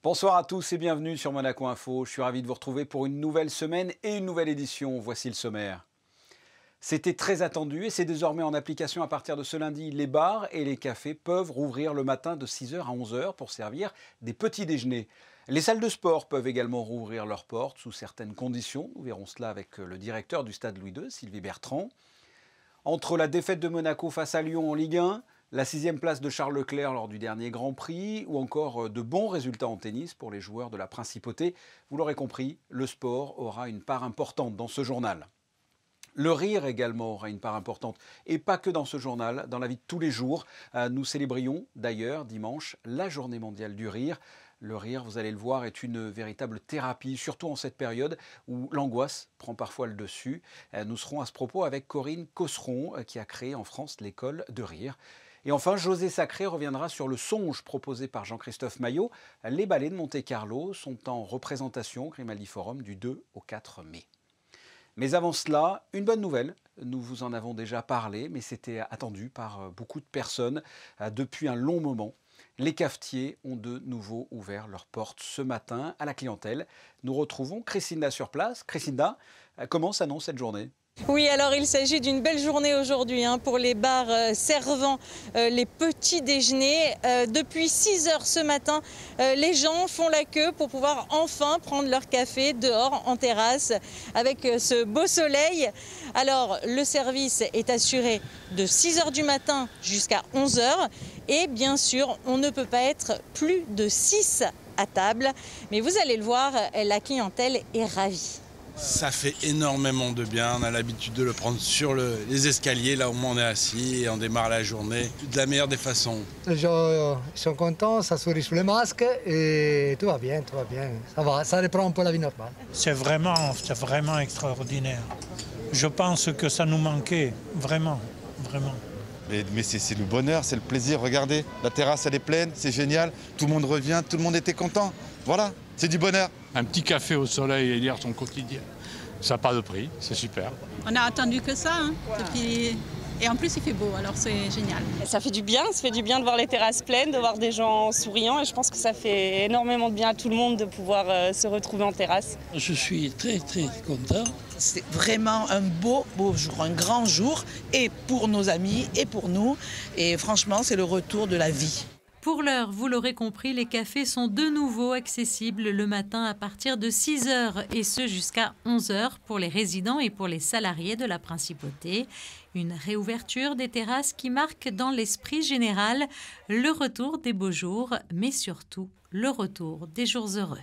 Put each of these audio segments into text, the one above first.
Bonsoir à tous et bienvenue sur Monaco Info. Je suis ravi de vous retrouver pour une nouvelle semaine et une nouvelle édition. Voici le sommaire. C'était très attendu et c'est désormais en application à partir de ce lundi. Les bars et les cafés peuvent rouvrir le matin de 6 h à 11 h pour servir des petits déjeuners. Les salles de sport peuvent également rouvrir leurs portes sous certaines conditions. Nous verrons cela avec le directeur du stade Louis II, Sylvie Bertrand. Entre la défaite de Monaco face à Lyon en Ligue 1, la 6e place de Charles Leclerc lors du dernier Grand Prix ou encore de bons résultats en tennis pour les joueurs de la Principauté, vous l'aurez compris, le sport aura une part importante dans ce journal. Le rire également aura une part importante, et pas que dans ce journal, dans la vie de tous les jours. Nous célébrions d'ailleurs dimanche la journée mondiale du rire. Le rire, vous allez le voir, est une véritable thérapie, surtout en cette période où l'angoisse prend parfois le dessus. Nous serons à ce propos avec Corinne Cosseron, qui a créé en France l'école de rire. Et enfin, José Sacré reviendra sur le songe proposé par Jean-Christophe Maillot. Les ballets de Monte-Carlo sont en représentation au Grimaldi Forum du 2 au 4 mai. Mais avant cela, une bonne nouvelle. Nous vous en avons déjà parlé, mais c'était attendu par beaucoup de personnes depuis un long moment. Les cafetiers ont de nouveau ouvert leurs portes ce matin à la clientèle. Nous retrouvons Christina sur place. Christina, comment s'annonce cette journée ? Oui, alors il s'agit d'une belle journée aujourd'hui pour les bars servant les petits déjeuners. Depuis 6 h ce matin, les gens font la queue pour pouvoir enfin prendre leur café dehors en terrasse avec ce beau soleil. Alors le service est assuré de 6 h du matin jusqu'à 11 h et bien sûr on ne peut pas être plus de 6 à table. Mais vous allez le voir, la clientèle est ravie. Ça fait énormément de bien, on a l'habitude de le prendre sur les escaliers, là où on est assis et on démarre la journée de la meilleure des façons. Les gens sont contents, ça sourit sous les masques et tout va bien, ça va, ça reprend un peu la vie normale. C'est vraiment extraordinaire. Je pense que ça nous manquait, vraiment. Mais c'est le bonheur, c'est le plaisir, regardez, la terrasse elle est pleine, c'est génial, tout le monde revient, tout le monde était content, voilà, c'est du bonheur. Un petit café au soleil et lire son quotidien, ça n'a pas de prix, c'est super. On n'a attendu que ça, depuis... Et en plus il fait beau, alors c'est génial. Ça fait du bien de voir les terrasses pleines, de voir des gens souriants et je pense que ça fait énormément de bien à tout le monde de pouvoir se retrouver en terrasse. Je suis très content. C'est vraiment un beau jour, un grand jour et pour nos amis et pour nous et franchement c'est le retour de la vie. Pour l'heure, vous l'aurez compris, les cafés sont de nouveau accessibles le matin à partir de 6 h et ce jusqu'à 11 h pour les résidents et pour les salariés de la Principauté. Une réouverture des terrasses qui marque dans l'esprit général le retour des beaux jours, mais surtout le retour des jours heureux.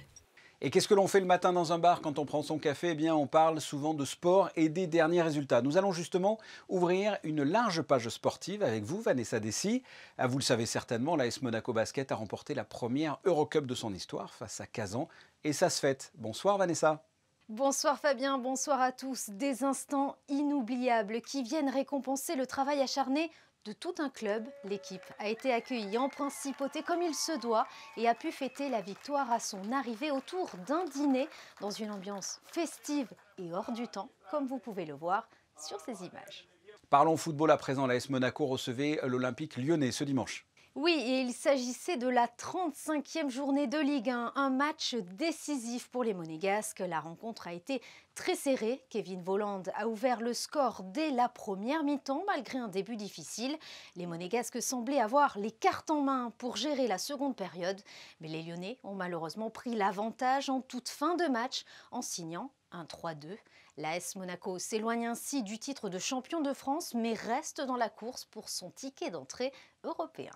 Et qu'est-ce que l'on fait le matin dans un bar quand on prend son café ? Eh bien, on parle souvent de sport et des derniers résultats. Nous allons justement ouvrir une large page sportive avec vous, Vanessa Dessy. Vous le savez certainement, l'AS Monaco Basket a remporté la première Eurocup de son histoire face à Kazan. Et ça se fête. Bonsoir Vanessa. Bonsoir Fabien, bonsoir à tous. Des instants inoubliables qui viennent récompenser le travail acharné de tout un club. L'équipe a été accueillie en Principauté comme il se doit et a pu fêter la victoire à son arrivée autour d'un dîner dans une ambiance festive et hors du temps, comme vous pouvez le voir sur ces images. Parlons football à présent. L'AS Monaco recevait l'Olympique Lyonnais ce dimanche. Oui, et il s'agissait de la 35e journée de Ligue 1, un match décisif pour les Monégasques. La rencontre a été très serrée. Kevin Volland a ouvert le score dès la première mi-temps, malgré un début difficile. Les Monégasques semblaient avoir les cartes en main pour gérer la seconde période, mais les Lyonnais ont malheureusement pris l'avantage en toute fin de match en signant un 3-2. L'AS Monaco s'éloigne ainsi du titre de champion de France, mais reste dans la course pour son ticket d'entrée européen.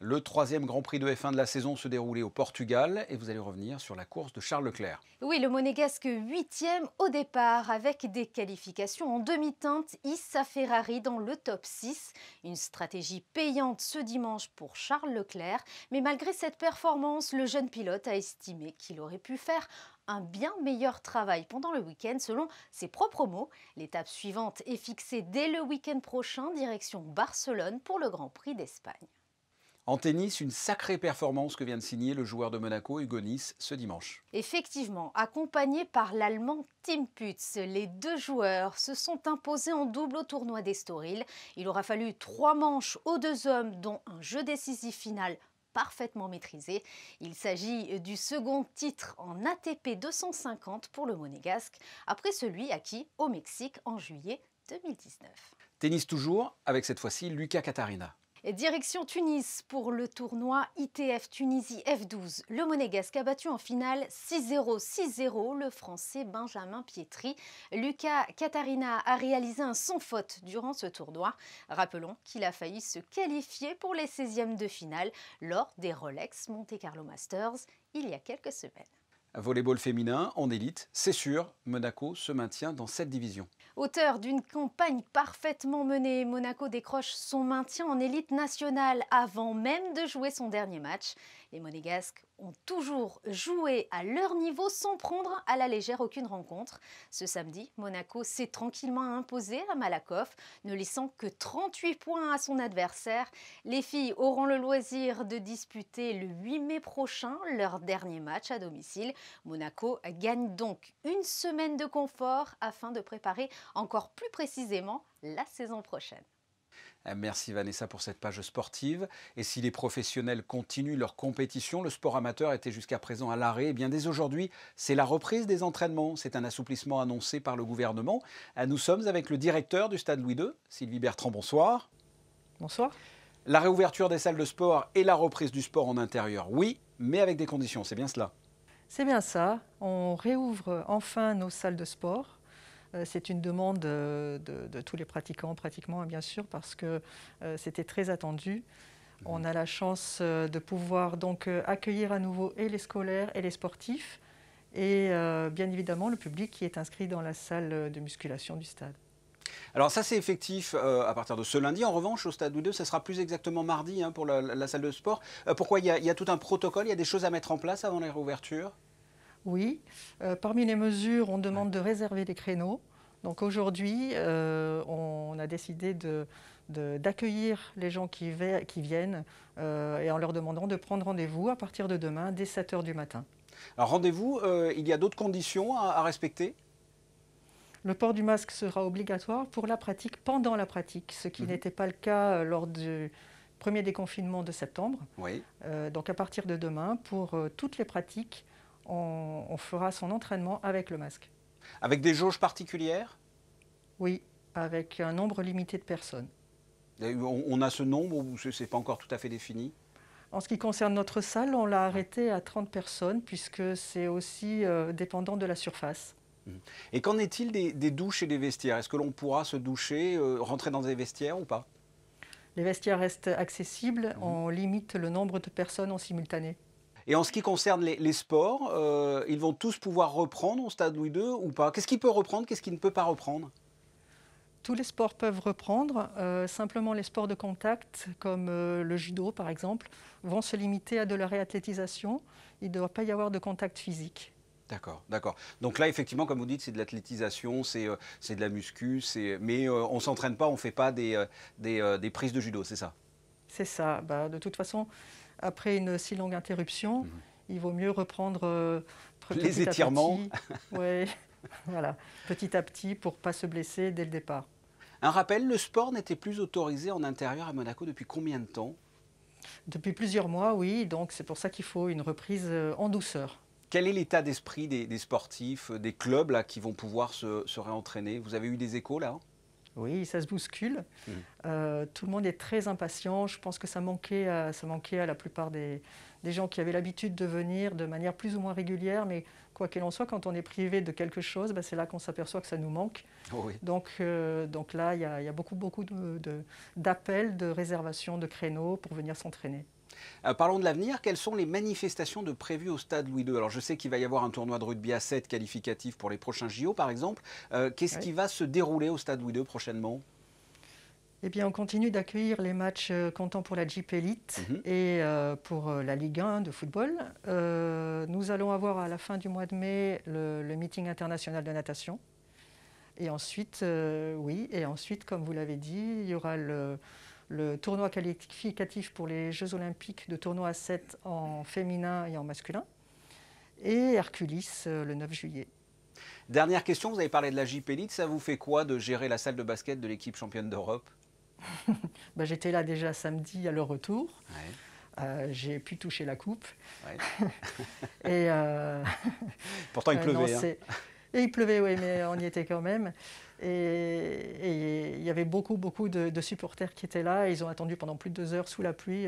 Le 3e Grand Prix de F1 de la saison se déroulait au Portugal et vous allez revenir sur la course de Charles Leclerc. Oui, le Monégasque 8e au départ avec des qualifications en demi-teinte hisse sa Ferrari dans le top 6. Une stratégie payante ce dimanche pour Charles Leclerc. Mais malgré cette performance, le jeune pilote a estimé qu'il aurait pu faire un bien meilleur travail pendant le week-end selon ses propres mots. L'étape suivante est fixée dès le week-end prochain, direction Barcelone pour le Grand Prix d'Espagne. En tennis, une sacrée performance que vient de signer le joueur de Monaco, Hugo Nys, ce dimanche. Effectivement, accompagné par l'Allemand Tim Pütz, les deux joueurs se sont imposés en double au tournoi d'Estoril. Il aura fallu 3 manches aux deux hommes, dont un jeu décisif final parfaitement maîtrisé. Il s'agit du second titre en ATP 250 pour le Monégasque, après celui acquis au Mexique en juillet 2019. Tennis toujours, avec cette fois-ci Lucas Katarina. Et direction Tunis pour le tournoi ITF Tunisie F12. Le Monégasque a battu en finale 6-0, 6-0 le Français Benjamin Pietri. Lucas Katarina a réalisé un sans faute durant ce tournoi. Rappelons qu'il a failli se qualifier pour les 16e de finale lors des Rolex Monte Carlo Masters il y a quelques semaines. Volleyball féminin en élite, c'est sûr, Monaco se maintient dans cette division. Auteur d'une campagne parfaitement menée, Monaco décroche son maintien en élite nationale avant même de jouer son dernier match. Les Monégasques ont toujours joué à leur niveau sans prendre à la légère aucune rencontre. Ce samedi, Monaco s'est tranquillement imposé à Malakoff, ne laissant que 38 points à son adversaire. Les filles auront le loisir de disputer le 8 mai prochain leur dernier match à domicile. Monaco gagne donc une semaine de confort afin de préparer encore plus précisément la saison prochaine. Merci Vanessa pour cette page sportive. Et si les professionnels continuent leur compétition, le sport amateur était jusqu'à présent à l'arrêt. Et bien dès aujourd'hui, c'est la reprise des entraînements. C'est un assouplissement annoncé par le gouvernement. Nous sommes avec le directeur du Stade Louis II, Sylvie Bertrand, bonsoir. Bonsoir. La réouverture des salles de sport et la reprise du sport en intérieur, oui, mais avec des conditions, c'est bien cela? C'est bien ça. On réouvre enfin nos salles de sport. C'est une demande de tous les pratiquants, pratiquement bien sûr, parce que c'était très attendu. On a la chance de pouvoir donc accueillir à nouveau et les scolaires et les sportifs, et bien évidemment le public qui est inscrit dans la salle de musculation du stade. Alors ça c'est effectif à partir de ce lundi. En revanche, au Stade Louis II, ça sera plus exactement mardi pour la salle de sport. Pourquoi il y a tout un protocole, il y a des choses à mettre en place avant la réouverture? Oui, parmi les mesures, on demande de réserver des créneaux. Donc aujourd'hui, on a décidé d'accueillir les gens qui viennent et en leur demandant de prendre rendez-vous à partir de demain, dès 7 h du matin. Alors rendez-vous, il y a d'autres conditions à respecter? Le port du masque sera obligatoire pour la pratique, pendant la pratique, ce qui n'était pas le cas lors du premier déconfinement de septembre. Oui. Donc à partir de demain, pour toutes les pratiques, on fera son entraînement avec le masque. Avec des jauges particulières? Oui, avec un nombre limité de personnes. On a ce nombre ou ce n'est pas encore tout à fait défini? En ce qui concerne notre salle, on l'a arrêté à 30 personnes puisque c'est aussi dépendant de la surface. Et qu'en est-il des douches et des vestiaires? Est-ce que l'on pourra se doucher, rentrer dans des vestiaires ou pas? Les vestiaires restent accessibles, on limite le nombre de personnes en simultané. Et en ce qui concerne les sports, ils vont tous pouvoir reprendre au Stade Louis II ou pas? Qu'est-ce qui peut reprendre, qu'est-ce qui ne peut pas reprendre? Tous les sports peuvent reprendre, simplement les sports de contact, comme le judo par exemple, vont se limiter à de la réathlétisation. Il ne doit pas y avoir de contact physique. D'accord, d'accord. Donc là, effectivement, comme vous dites, c'est de l'athlétisation, c'est de la muscu, mais on ne s'entraîne pas, on ne fait pas des prises de judo, c'est ça? C'est ça. De toute façon, après une si longue interruption, il vaut mieux reprendre les étirements. Oui, voilà, petit à petit pour ne pas se blesser dès le départ. Un rappel, le sport n'était plus autorisé en intérieur à Monaco depuis combien de temps? Depuis plusieurs mois, oui. Donc c'est pour ça qu'il faut une reprise en douceur. Quel est l'état d'esprit des sportifs, des clubs là, qui vont pouvoir se réentraîner? Vous avez eu des échos là? Oui, ça se bouscule. Tout le monde est très impatient. Je pense que ça manquait à la plupart des gens qui avaient l'habitude de venir de manière plus ou moins régulière. Mais quoi qu'il en soit, quand on est privé de quelque chose, c'est là qu'on s'aperçoit que ça nous manque. Oh oui. Donc là, il y a beaucoup d'appels, de réservations, de créneaux pour venir s'entraîner. Parlons de l'avenir. Quelles sont les manifestations de prévues au Stade Louis II? Alors je sais qu'il va y avoir un tournoi de rugby à 7 qualificatif pour les prochains JO par exemple. Qu'est-ce qui va se dérouler au Stade Louis II prochainement? Eh bien, on continue d'accueillir les matchs comptant pour la Jeep Elite et pour la Ligue 1 de football. Nous allons avoir à la fin du mois de mai le meeting international de natation. Et ensuite, comme vous l'avez dit, il y aura le tournoi qualificatif pour les Jeux Olympiques de tournoi à 7 en féminin et en masculin. Et Herculis le 9 juillet. Dernière question, vous avez parlé de la Jeep Elite. Ça vous fait quoi de gérer la salle de basket de l'équipe championne d'Europe? J'étais là déjà samedi à leur retour. j'ai pu toucher la coupe. Ouais. Et, pourtant, il pleuvait. Non, et il pleuvait, oui, mais on y était quand même. Et il y avait beaucoup de supporters qui étaient là. Ils ont attendu pendant plus de 2 heures sous la pluie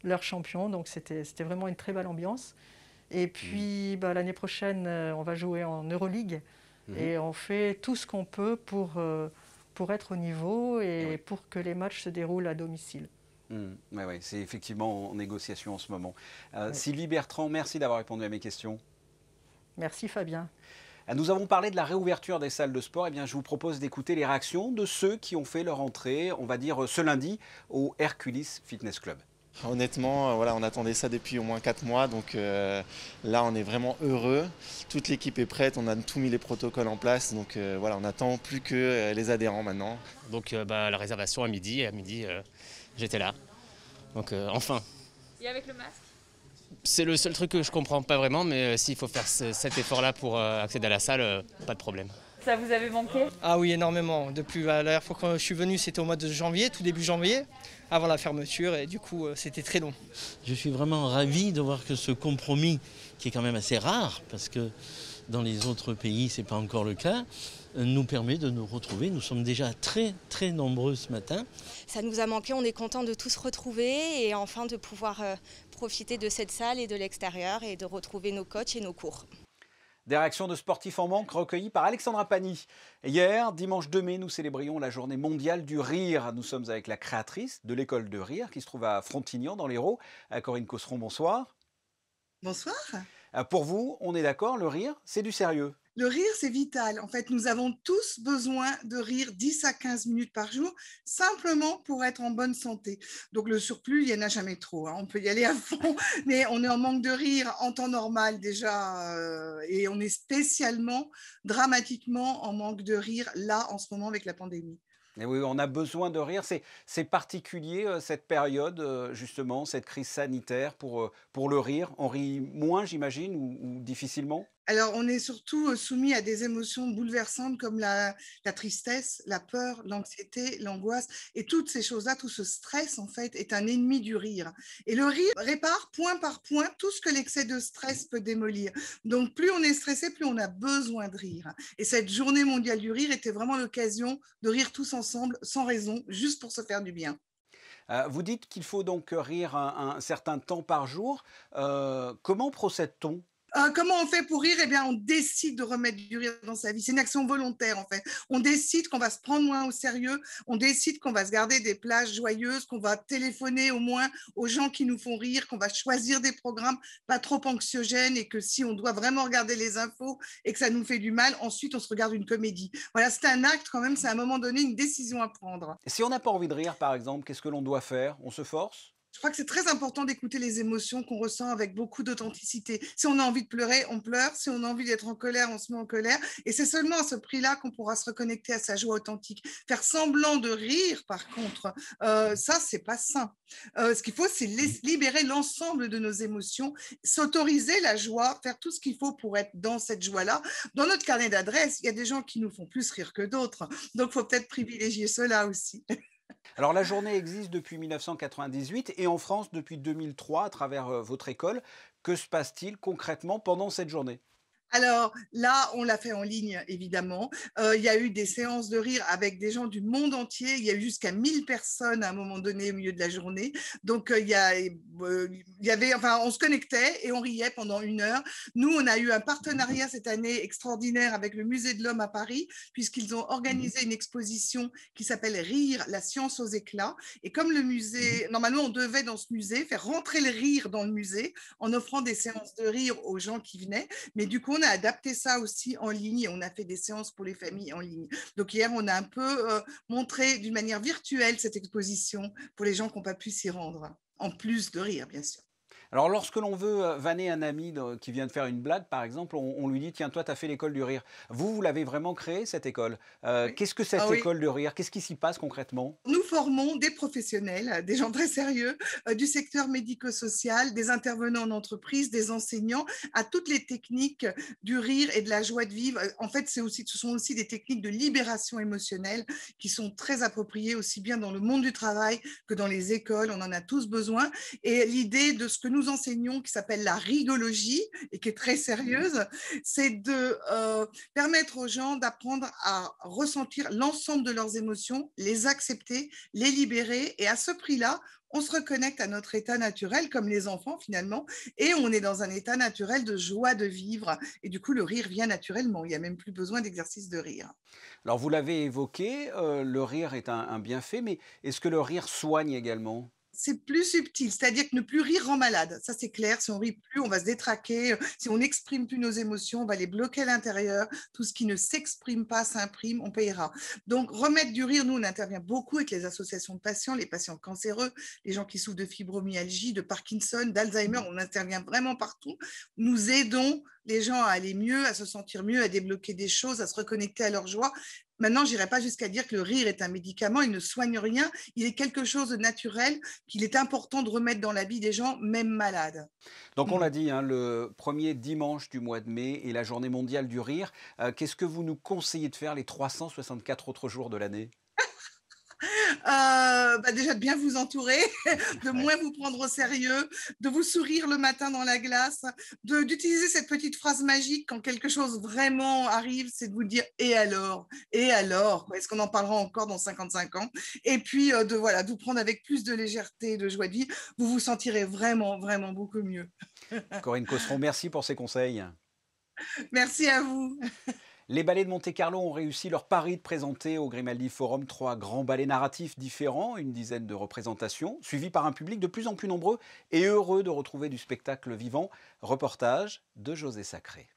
leur champion. Donc c'était vraiment une très belle ambiance. Et puis l'année prochaine, on va jouer en Euroleague. Et on fait tout ce qu'on peut pour être au niveau et pour que les matchs se déroulent à domicile. Ouais, c'est effectivement en négociation en ce moment. Sylvie Bertrand, merci d'avoir répondu à mes questions. Merci Fabien. Nous avons parlé de la réouverture des salles de sport. Eh bien, je vous propose d'écouter les réactions de ceux qui ont fait leur entrée, on va dire, ce lundi au Hercules Fitness Club. Honnêtement, on attendait ça depuis au moins 4 mois, donc là on est vraiment heureux. Toute l'équipe est prête, on a tout mis les protocoles en place, donc on n'attend plus que les adhérents maintenant. Donc la réservation à midi, et à midi j'étais là, donc enfin. Et avec le masque ? C'est le seul truc que je comprends pas vraiment, mais s'il faut faire cet effort-là pour accéder à la salle, pas de problème. Ça vous avait manqué ? Ah oui, énormément. Depuis la dernière fois que je suis venu, c'était au mois de janvier, tout début janvier, avant la fermeture, et du coup, c'était très long. Je suis vraiment ravi de voir que ce compromis, qui est quand même assez rare, parce que dans les autres pays, ce n'est pas encore le cas, nous permet de nous retrouver. Nous sommes déjà très, très nombreux ce matin. Ça nous a manqué, on est content de tous se retrouver et enfin de pouvoir profiter de cette salle et de l'extérieur et de retrouver nos coachs et nos cours. Des réactions de sportifs en manque recueillies par Alexandra Pani. Hier, dimanche 2 mai, nous célébrions la journée mondiale du rire. Nous sommes avec la créatrice de l'école de rire qui se trouve à Frontignan dans l'Hérault. Corinne Cosseron, bonsoir. Bonsoir. Pour vous, on est d'accord, le rire, c'est du sérieux. Le rire, c'est vital. En fait, nous avons tous besoin de rire 10 à 15 minutes par jour, simplement pour être en bonne santé. Donc, le surplus, il n'y en a jamais trop. On peut y aller à fond, mais on est en manque de rire en temps normal déjà. Et on est spécialement, dramatiquement en manque de rire là, en ce moment, avec la pandémie. Et oui, on a besoin de rire. C'est particulier, cette période, justement, cette crise sanitaire pour le rire. On rit moins, j'imagine, ou difficilement ? Alors, on est surtout soumis à des émotions bouleversantes comme la tristesse, la peur, l'anxiété, l'angoisse. Et toutes ces choses-là, tout ce stress, en fait, est un ennemi du rire. Et le rire répare point par point tout ce que l'excès de stress peut démolir. Donc, plus on est stressé, plus on a besoin de rire. Et cette journée mondiale du rire était vraiment l'occasion de rire tous ensemble, sans raison, juste pour se faire du bien. Vous dites qu'il faut donc rire un certain temps par jour. Comment procède-t-on ? Comment on fait pour rire ? Eh bien, on décide de remettre du rire dans sa vie. C'est une action volontaire, en fait. On décide qu'on va se prendre moins au sérieux. On décide qu'on va se garder des plages joyeuses, qu'on va téléphoner au moins aux gens qui nous font rire, qu'on va choisir des programmes pas trop anxiogènes et que si on doit vraiment regarder les infos et que ça nous fait du mal, ensuite, on se regarde une comédie. Voilà, c'est un acte quand même, c'est à un moment donné une décision à prendre. Si on n'a pas envie de rire, par exemple, qu'est-ce que l'on doit faire ? On se force ? Je crois que c'est très important d'écouter les émotions qu'on ressent avec beaucoup d'authenticité. Si on a envie de pleurer, on pleure. Si on a envie d'être en colère, on se met en colère. Et c'est seulement à ce prix-là qu'on pourra se reconnecter à sa joie authentique. Faire semblant de rire, par contre, ça, c'est pas sain. Ce qu'il faut, c'est libérer l'ensemble de nos émotions, s'autoriser la joie, faire tout ce qu'il faut pour être dans cette joie-là. Dans notre carnet d'adresses, il y a des gens qui nous font plus rire que d'autres. Donc, il faut peut-être privilégier cela aussi. Alors la journée existe depuis 1998 et en France depuis 2003 à travers votre école. Que se passe-t-il concrètement pendant cette journée ? Alors là, on l'a fait en ligne, évidemment. Il y a eu des séances de rire avec des gens du monde entier. Il y a eu jusqu'à 1000 personnes à un moment donné au milieu de la journée. Donc, on se connectait et on riait pendant 1 heure. Nous, on a eu un partenariat cette année extraordinaire avec le Musée de l'Homme à Paris, puisqu'ils ont organisé une exposition qui s'appelle Rire, la science aux éclats. Et comme le musée, normalement, on devait dans ce musée faire rentrer le rire dans le musée en offrant des séances de rire aux gens qui venaient. Mais du coup, on a adapté ça aussi en ligne et on a fait des séances pour les familles en ligne. Donc hier, on a un peu montré d'une manière virtuelle cette exposition pour les gens qui n'ont pas pu s'y rendre, en plus de rire, bien sûr. Alors, lorsque l'on veut vanner un ami qui vient de faire une blague, par exemple, on lui dit « Tiens, toi, tu as fait l'école du rire ». Vous l'avez vraiment créée, cette école. Qu'est-ce que cette école de rire? Qu'est-ce qui s'y passe concrètement? Nous formons des professionnels, des gens très sérieux, du secteur médico-social, des intervenants en entreprise, des enseignants, à toutes les techniques du rire et de la joie de vivre. En fait, ce sont aussi des techniques de libération émotionnelle qui sont très appropriées aussi bien dans le monde du travail que dans les écoles. On en a tous besoin. Et l'idée de ce que nous enseignons, qui s'appelle la rigologie et qui est très sérieuse, c'est de permettre aux gens d'apprendre à ressentir l'ensemble de leurs émotions, les accepter, les libérer, et à ce prix-là, on se reconnecte à notre état naturel, comme les enfants finalement, et on est dans un état naturel de joie de vivre, et du coup le rire vient naturellement, il n'y a même plus besoin d'exercice de rire. Alors, vous l'avez évoqué, le rire est un bienfait, mais est-ce que le rire soigne également? C'est plus subtil, c'est-à-dire que ne plus rire rend malade, ça c'est clair. Si on rit plus, on va se détraquer, si on n'exprime plus nos émotions, on va les bloquer à l'intérieur, tout ce qui ne s'exprime pas s'imprime, on payera. Donc remettre du rire, nous on intervient beaucoup avec les associations de patients, les patients cancéreux, les gens qui souffrent de fibromyalgie, de Parkinson, d'Alzheimer, on intervient vraiment partout. Nous aidons les gens à aller mieux, à se sentir mieux, à débloquer des choses, à se reconnecter à leur joie. Maintenant, je n'irai pas jusqu'à dire que le rire est un médicament, il ne soigne rien, il est quelque chose de naturel qu'il est important de remettre dans la vie des gens, même malades. Donc, on l'a dit, hein, le premier dimanche du mois de mai est la journée mondiale du rire. Qu'est-ce que vous nous conseillez de faire les 364 autres jours de l'année? Déjà de bien vous entourer, de moins vous prendre au sérieux, de vous sourire le matin dans la glace, d'utiliser cette petite phrase magique quand quelque chose vraiment arrive, c'est de vous dire « et alors ?» Est-ce qu'on en parlera encore dans 55 ans? Et puis de vous prendre avec plus de légèreté et de joie de vivre, vous vous sentirez vraiment, vraiment beaucoup mieux. Corinne Cosseron, merci pour ces conseils. Merci à vous. Les ballets de Monte-Carlo ont réussi leur pari de présenter au Grimaldi Forum 3 grands ballets narratifs différents, une dizaine de représentations, suivis par un public de plus en plus nombreux et heureux de retrouver du spectacle vivant. Reportage de José Sacré.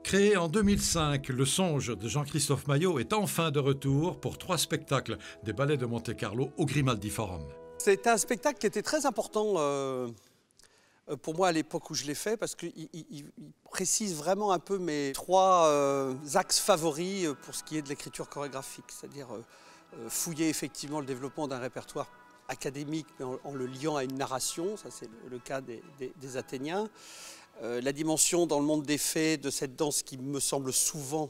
Créé en 2005, Le Songe de Jean-Christophe Maillot est enfin de retour pour 3 spectacles des ballets de Monte-Carlo au Grimaldi Forum. C'est un spectacle qui était très important pour moi à l'époque où je l'ai fait, parce qu'il précise vraiment un peu mes 3 axes favoris pour ce qui est de l'écriture chorégraphique, c'est-à-dire fouiller effectivement le développement d'un répertoire académique mais en le liant à une narration, ça c'est le cas des Athéniens, la dimension dans le monde des faits de cette danse qui me semble souvent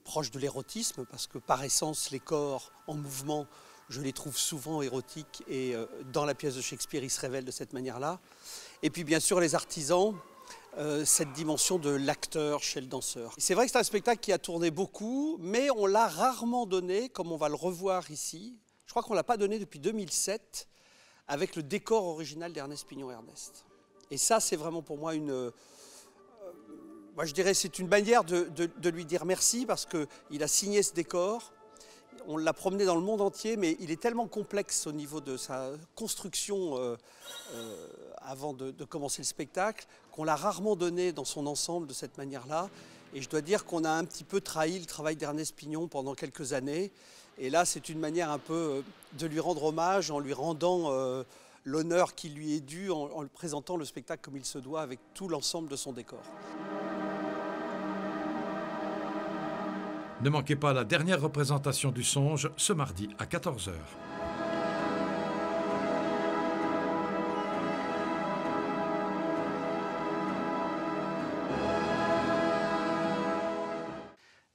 proche de l'érotisme, parce que par essence les corps en mouvement, je les trouve souvent érotiques, et dans la pièce de Shakespeare, ils se révèlent de cette manière-là. Et puis bien sûr les artisans, cette dimension de l'acteur chez le danseur. C'est vrai que c'est un spectacle qui a tourné beaucoup, mais on l'a rarement donné, comme on va le revoir ici. Je crois qu'on ne l'a pas donné depuis 2007, avec le décor original d'Ernest Pignon-Ernest. Et ça, c'est vraiment pour moi moi je dirais c'est une manière de lui dire merci, parce qu'il a signé ce décor. On l'a promené dans le monde entier, mais il est tellement complexe au niveau de sa construction avant de commencer le spectacle, qu'on l'a rarement donné dans son ensemble de cette manière-là. Et je dois dire qu'on a un petit peu trahi le travail d'Ernest Pignon pendant quelques années. Et là, c'est une manière un peu de lui rendre hommage, en lui rendant l'honneur qui lui est dû, en lui présentant le spectacle comme il se doit, avec tout l'ensemble de son décor. Ne manquez pas la dernière représentation du Songe ce mardi à 14h.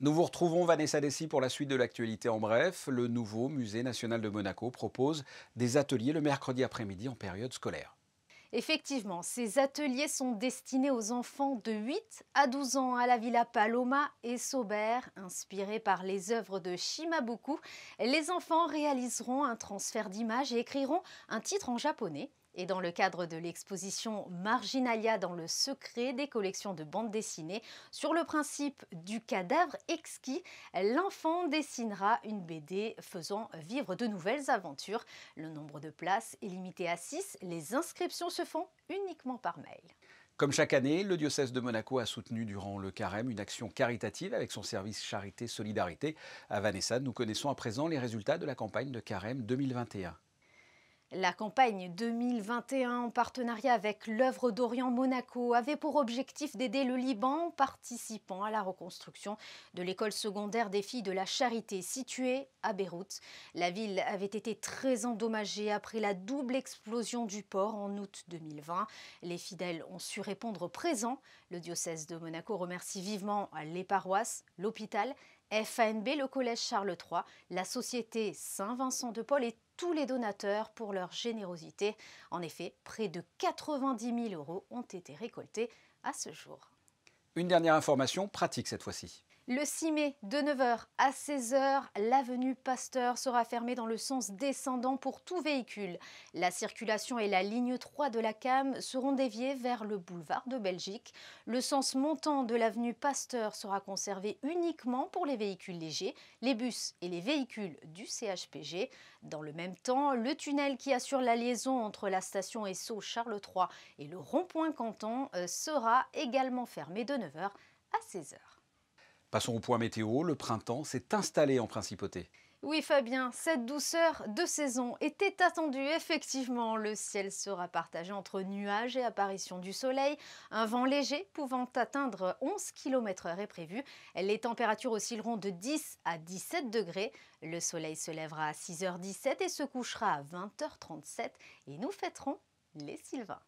Nous vous retrouvons, Vanessa Dessy, pour la suite de l'actualité en bref. Le nouveau Musée national de Monaco propose des ateliers le mercredi après-midi en période scolaire. Effectivement, ces ateliers sont destinés aux enfants de 8 à 12 ans à la Villa Paloma et Saubert. Inspirés par les œuvres de Shimabuku, les enfants réaliseront un transfert d'images et écriront un titre en japonais. Et dans le cadre de l'exposition Marginalia dans le secret des collections de bandes dessinées, sur le principe du cadavre exquis, l'enfant dessinera une BD faisant vivre de nouvelles aventures. Le nombre de places est limité à 6. Les inscriptions se font uniquement par mail. Comme chaque année, le diocèse de Monaco a soutenu durant le carême une action caritative avec son service Charité Solidarité. À Vanessa, nous connaissons à présent les résultats de la campagne de carême 2021. La campagne 2021 en partenariat avec l'œuvre d'Orient Monaco avait pour objectif d'aider le Liban en participant à la reconstruction de l'école secondaire des filles de la Charité située à Beyrouth. La ville avait été très endommagée après la double explosion du port en août 2020. Les fidèles ont su répondre présent. Le diocèse de Monaco remercie vivement les paroisses, l'hôpital, FANB, le collège Charles III, la société Saint-Vincent de Paul et tous les donateurs pour leur générosité. En effet, près de 90 000 € ont été récoltés à ce jour. Une dernière information pratique cette fois-ci. Le 6 mai, de 9h à 16h, l'avenue Pasteur sera fermée dans le sens descendant pour tout véhicule. La circulation et la ligne 3 de la CAM seront déviées vers le boulevard de Belgique. Le sens montant de l'avenue Pasteur sera conservé uniquement pour les véhicules légers, les bus et les véhicules du CHPG. Dans le même temps, le tunnel qui assure la liaison entre la station Esso Charles III et le rond-point Canton sera également fermé de 9h à 16h. Passons au point météo. Le printemps s'est installé en principauté. Oui Fabien, cette douceur de saison était attendue. Effectivement, le ciel sera partagé entre nuages et apparition du soleil. Un vent léger pouvant atteindre 11 km/h est prévu. Les températures oscilleront de 10 à 17 degrés. Le soleil se lèvera à 6h17 et se couchera à 20h37. Et nous fêterons les Sylvains.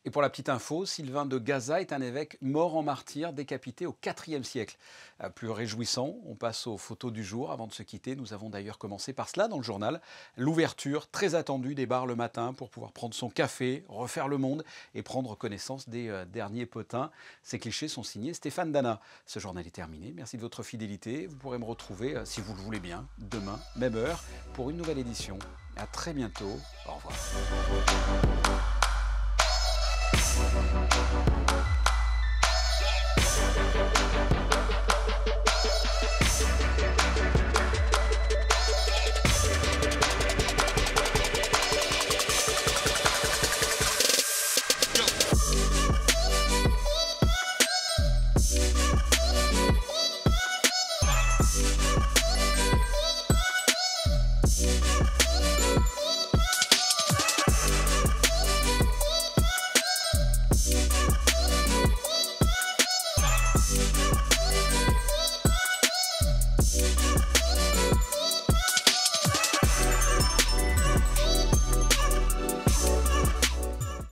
Et pour la petite info, Sylvain de Gaza est un évêque mort en martyr, décapité au IVe siècle. Plus réjouissant, on passe aux photos du jour. Avant de se quitter, nous avons d'ailleurs commencé par cela dans le journal. L'ouverture très attendue des bars le matin pour pouvoir prendre son café, refaire le monde et prendre connaissance des derniers potins. Ces clichés sont signés Stéphane Dana. Ce journal est terminé. Merci de votre fidélité. Vous pourrez me retrouver, si vous le voulez bien, demain, même heure, pour une nouvelle édition. À très bientôt. Au revoir.